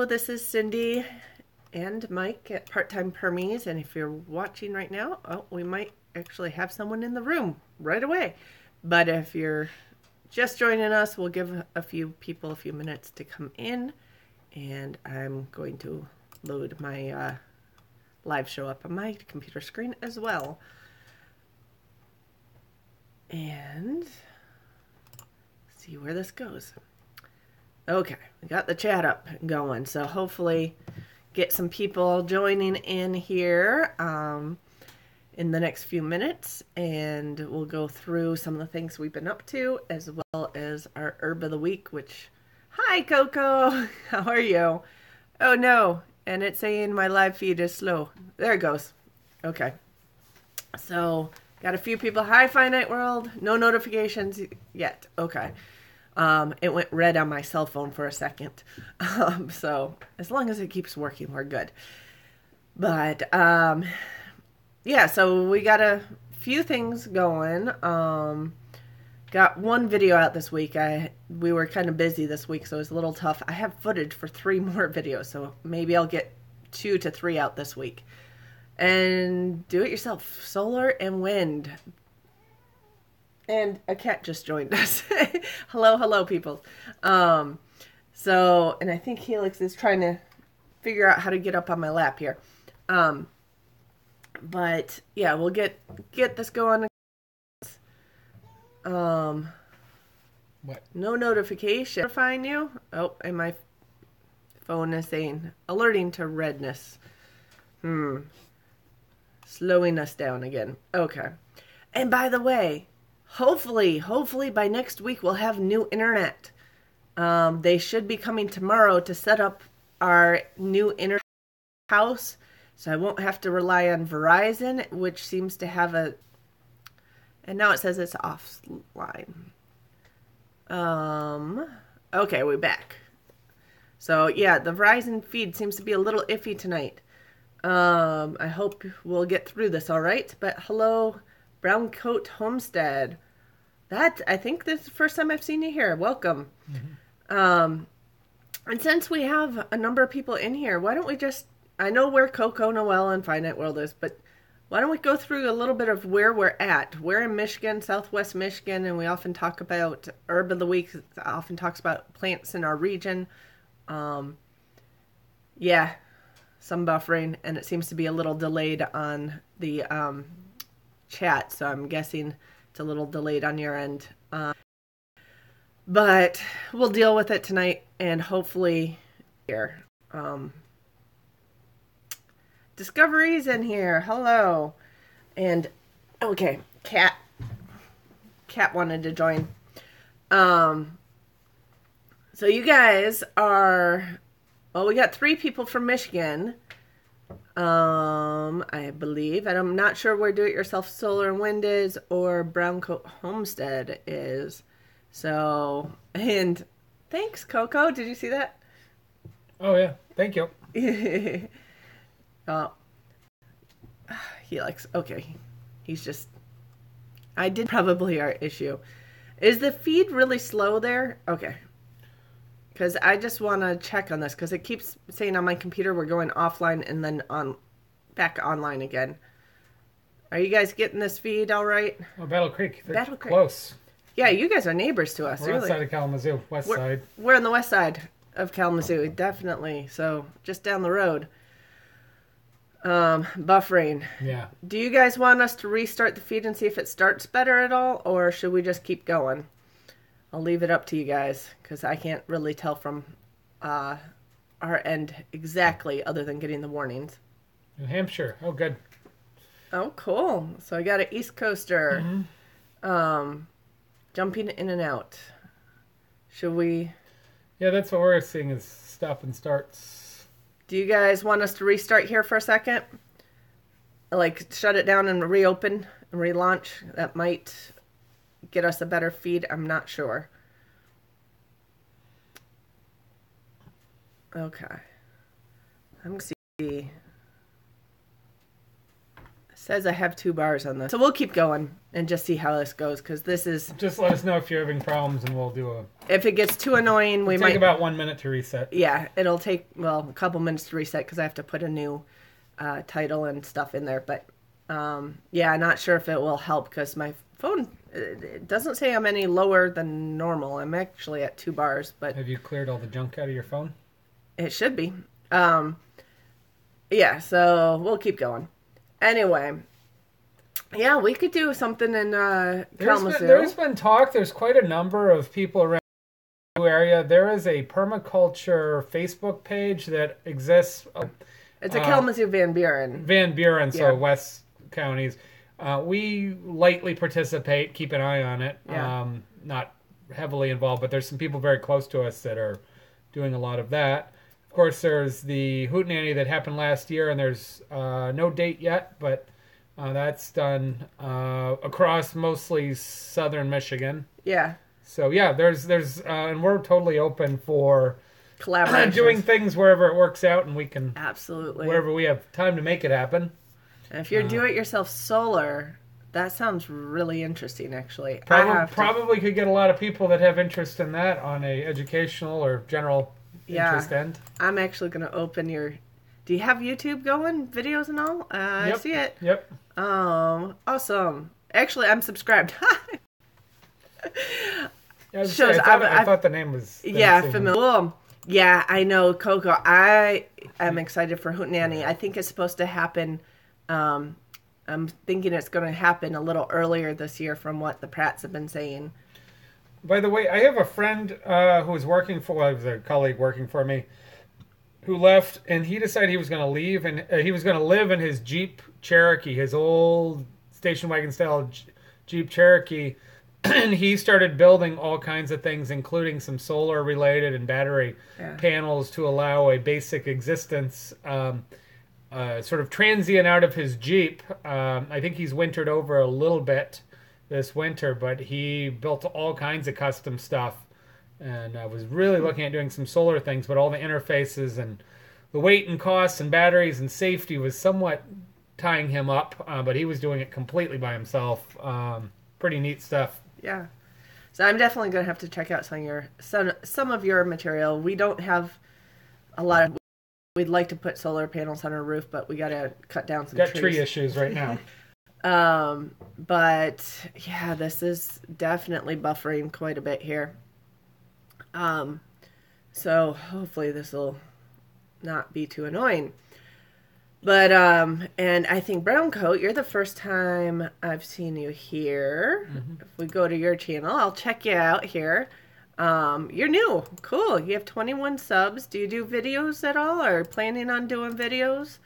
Hello, this is Cindy and Mike at Part-Time Permies, and if you're watching right now, we might actually have someone in the room right away. But if you're just joining us, we'll give a few people a few minutes to come in, and I'm going to load my live show up on my computer screen as well. And see where this goes. Okay, we got the chat up and going, so hopefully get some people joining in here in the next few minutes, and we'll go through some of the things we've been up to, as well as our herb of the week, which, hi Coco, how are you? Oh no, and it's saying my live feed is slow. There it goes. Okay, so got a few people. Hi Finite World, no notifications yet. Okay. It went red on my cell phone for a second. So as long as it keeps working, we're good. But, yeah, so we got a few things going. Got one video out this week. We were kind of busy this week, so it was a little tough. I have footage for 3 more videos, so maybe I'll get 2 to 3 out this week. And do it yourself, solar and wind. And a cat just joined us. Hello, people. And I think Helix is trying to figure out how to get up on my lap here. But yeah, we'll get this going. What? No notification. Notifying you? Oh, and my phone is saying alerting to redness. Slowing us down again. Okay. And by the way, hopefully by next week we'll have new internet. They should be coming tomorrow to set up our new internet house, so I won't have to rely on Verizon, which seems to have a... And now it says it's offline. Okay, we're back. So yeah, the Verizon feed seems to be a little iffy tonight. I hope we'll get through this all right. But hello, Brown Coat Homestead. I think this is the first time I've seen you here. Welcome. Mm-hmm. And since we have a number of people in here, why don't we just... I know where Coco, Noel, and Finite World is, but why don't we go through a little bit of where we're at? We're in Michigan, Southwest Michigan, and we often talk about Herb of the Week. Often talks about plants in our region. Yeah, some buffering, and it seems to be a little delayed on the chat, so I'm guessing it's a little delayed on your end. But we'll deal with it tonight, and hopefully here. Discovery's in here. Hello. And, okay, Cat wanted to join. So you guys are... Well, we got 3 people from Michigan. I believe, and I'm not sure where Do-It-Yourself Solar and Wind is or Brown Coat Homestead is. So, and thanks, Coco. Did you see that? Oh yeah, thank you. Helix. Okay, he's just... I did probably our issue. Is the feed really slow there? Okay. Because I just want to check on this, because it keeps saying on my computer we're going offline and then back online again. Are you guys getting this feed all right? Oh, Battle Creek. Battle Creek. Close. Yeah, you guys are neighbors to us. We're really. outside of Kalamazoo, west side. We're on the west side of Kalamazoo, definitely. So just down the road. Buffering. Yeah. Do you guys want us to restart the feed and see if it starts better at all, or should we just keep going? I'll leave it up to you guys, because I can't really tell from our end exactly, other than getting the warnings. New Hampshire. Oh, good. Oh, cool. So I got an East Coaster. Mm-hmm. Jumping in and out. Should we... Yeah, that's what we're seeing is stop and starts. Do you guys want us to restart here for a second? Like, shut it down and reopen and relaunch? That might get us a better feed. I'm not sure. Okay. I'm going to see Says I have 2 bars on this. So we'll keep going and just see how this goes, because this is... Just let us know if you're having problems and we'll do a... If it gets too annoying, we might... Take about 1 minute to reset. Yeah, it'll take, well, a couple minutes to reset because I have to put a new title and stuff in there. But, yeah, I'm not sure if it will help because my phone, it doesn't say I'm any lower than normal. I'm actually at 2 bars, but... Have you cleared all the junk out of your phone? It should be. Yeah, so we'll keep going. Anyway, yeah, we could do something in Kalamazoo. There's been talk. There's quite a number of people around the area. There is a permaculture Facebook page that exists. It's a Kalamazoo Van Buren. Van Buren, so Yeah. West counties. We lightly participate, keep an eye on it. Yeah. Not heavily involved, but there's some people very close to us that are doing a lot of that. Of course, there's the Hootenanny that happened last year, and there's no date yet, but that's done across mostly southern Michigan. Yeah. So yeah, there's and we're totally open for Collaboration. doing things wherever it works out, and we can Absolutely. wherever we have time to make it happen. And if you're do-it-yourself solar, that sounds really interesting, actually. Probably could get a lot of people that have interest in that on a educational or general interest end. I'm actually going to open your... Do you have YouTube going? Videos and all? I see it. Yep. Awesome. Actually, I'm subscribed. I thought the name was... familiar. Cool. Yeah, I know, Coco. I am excited for Hootenanny. I think it's supposed to happen... I'm thinking it's going to happen a little earlier this year from what the Pratts have been saying. By the way, I have a friend who was working for, well, was a colleague working for me, who left, and he decided he was going to leave, and he was going to live in his Jeep Cherokee, his old station wagon style Jeep Cherokee, and he started building all kinds of things, including some solar related and battery panels to allow a basic existence, sort of transient out of his Jeep. I think he's wintered over a little bit this winter, but he built all kinds of custom stuff, and I was really looking at doing some solar things, but all the interfaces and the weight and costs and batteries and safety was somewhat tying him up, but he was doing it completely by himself. Pretty neat stuff. Yeah. So I'm definitely going to have to check out some of your material. We don't have a lot of... We'd like to put solar panels on our roof, but we got to cut down some trees. Got tree issues right now. But yeah, this is definitely buffering quite a bit here. So hopefully this will not be too annoying. But, and I think Brown Coat, you're the first time I've seen you here. Mm-hmm. If we go to your channel, I'll check you out here. You're new. Cool. You have 21 subs. Do you do videos at all, or planning on doing videos?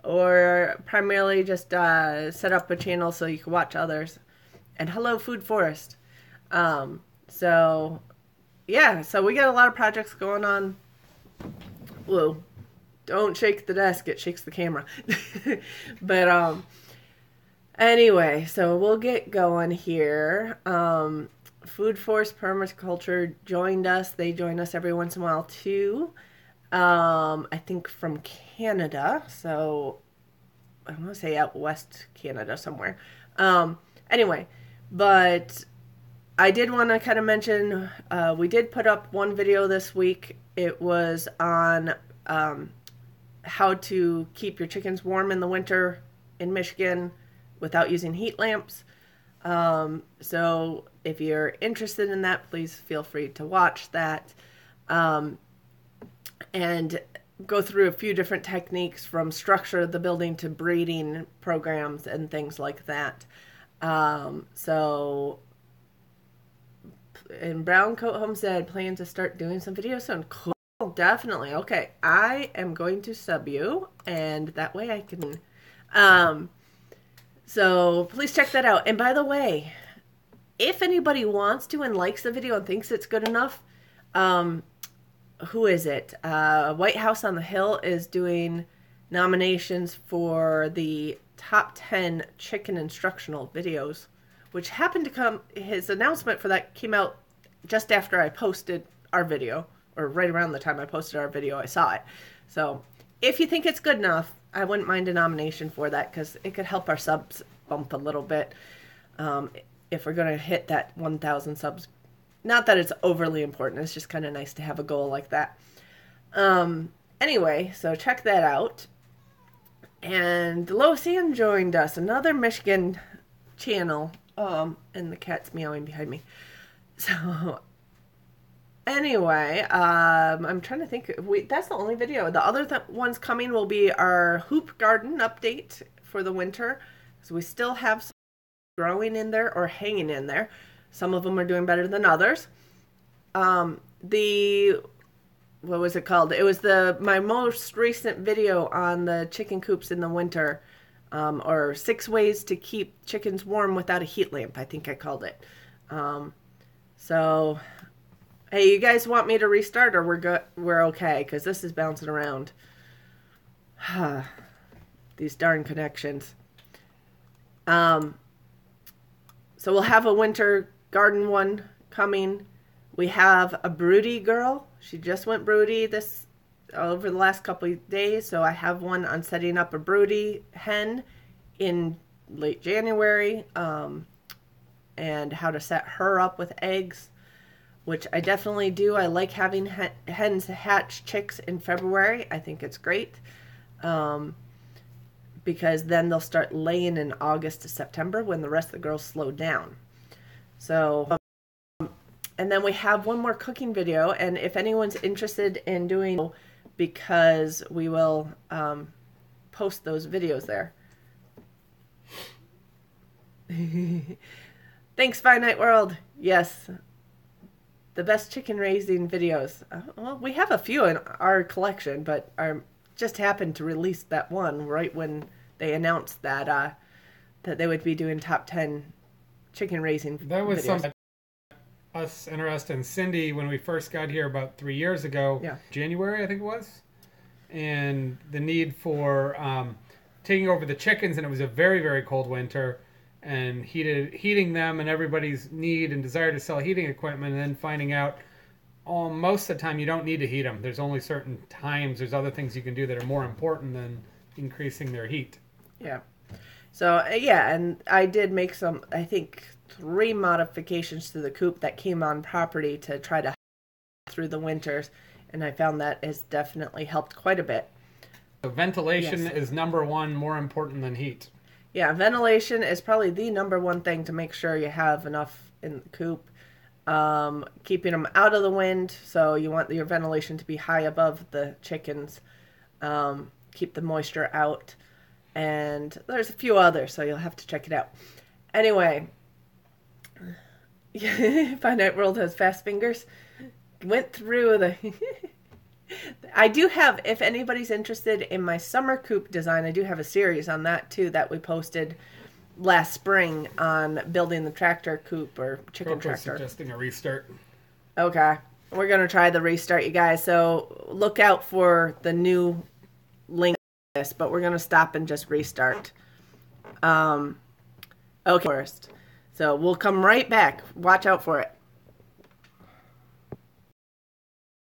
Or primarily just set up a channel so you can watch others? And hello, Food Forest. So, yeah. So we got a lot of projects going on. Whoa. Don't shake the desk. It shakes the camera. But, anyway. So we'll get going here. Food Forest Permaculture joined us. They join us every once in a while, too. I think from Canada. So, I want to say out west Canada somewhere. Anyway, but I did want to kind of mention, we did put up one video this week. It was on how to keep your chickens warm in the winter in Michigan without using heat lamps. So if you're interested in that, please feel free to watch that. And go through a few different techniques from structure of the building to breeding programs and things like that. So in Brown Coat Homestead, plan to start doing some videos soon. Cool. Definitely. Okay. I am going to sub you, and that way I can, so please check that out. And by the way, if anybody wants to and likes the video and thinks it's good enough, who is it? White House on the Hill is doing nominations for the top 10 chicken instructional videos, which happened to come, his announcement for that came out just after I posted our video, or right around the time I posted our video, I saw it. So if you think it's good enough, I wouldn't mind a nomination for that because it could help our subs bump a little bit if we're going to hit that 1,000 subs. Not that it's overly important. It's just kind of nice to have a goal like that. Anyway, so check that out. And Lois Ann joined us, another Michigan channel. And the cat's meowing behind me. So anyway, I'm trying to think. That's the only video. The other ones coming will be our hoop garden update for the winter. So we still have some growing in there or hanging in there. Some of them are doing better than others. What was it called? It was my most recent video on the chicken coops in the winter, or 6 ways to keep chickens warm without a heat lamp, I think I called it. So, hey, you guys want me to restart or we're okay? Because this is bouncing around. These darn connections. So we'll have a winter garden one coming. We have a broody girl. She just went broody over the last couple of days. So I have one on setting up a broody hen in late January, and how to set her up with eggs, which I definitely do. I like having hens hatch chicks in February. I think it's great, because then they'll start laying in August to September when the rest of the girls slow down. So, and then we have one more cooking video, and if anyone's interested in doing, because we will post those videos there. Thanks, Finite World. Yes, the best chicken raising videos. Well, we have a few in our collection, but just happened to release that one right when they announced that that they would be doing top 10 chicken raising videos. That was something us interested in Cindy when we first got here about 3 years ago. Yeah. January, I think it was. And the need for taking over the chickens, and it was a very, very cold winter, and heating them, and everybody's need and desire to sell heating equipment, and then finding out most of the time you don't need to heat them. There's only certain times. There's other things you can do that are more important than increasing their heat. Yeah. So, yeah, and I did make some, I think, 3 modifications to the coop that came on property to try to through the winters, and I found that has definitely helped quite a bit. So ventilation is number one, more important than heat. Yeah, ventilation is probably the number one thing to make sure you have enough in the coop. Keeping them out of the wind, so you want your ventilation to be high above the chickens. Keep the moisture out. And there's a few others, so you'll have to check it out. Anyway, Finite World has fast fingers. Went through the... I do have, if anybody's interested in my summer coop design, I do have a series on that too that we posted last spring on building the tractor coop or chicken tractor. Suggesting a restart. Okay. We're going to try the restart, you guys. So look out for the new link to this, but we're going to stop and just restart. Okay, first. So we'll come right back. Watch out for it.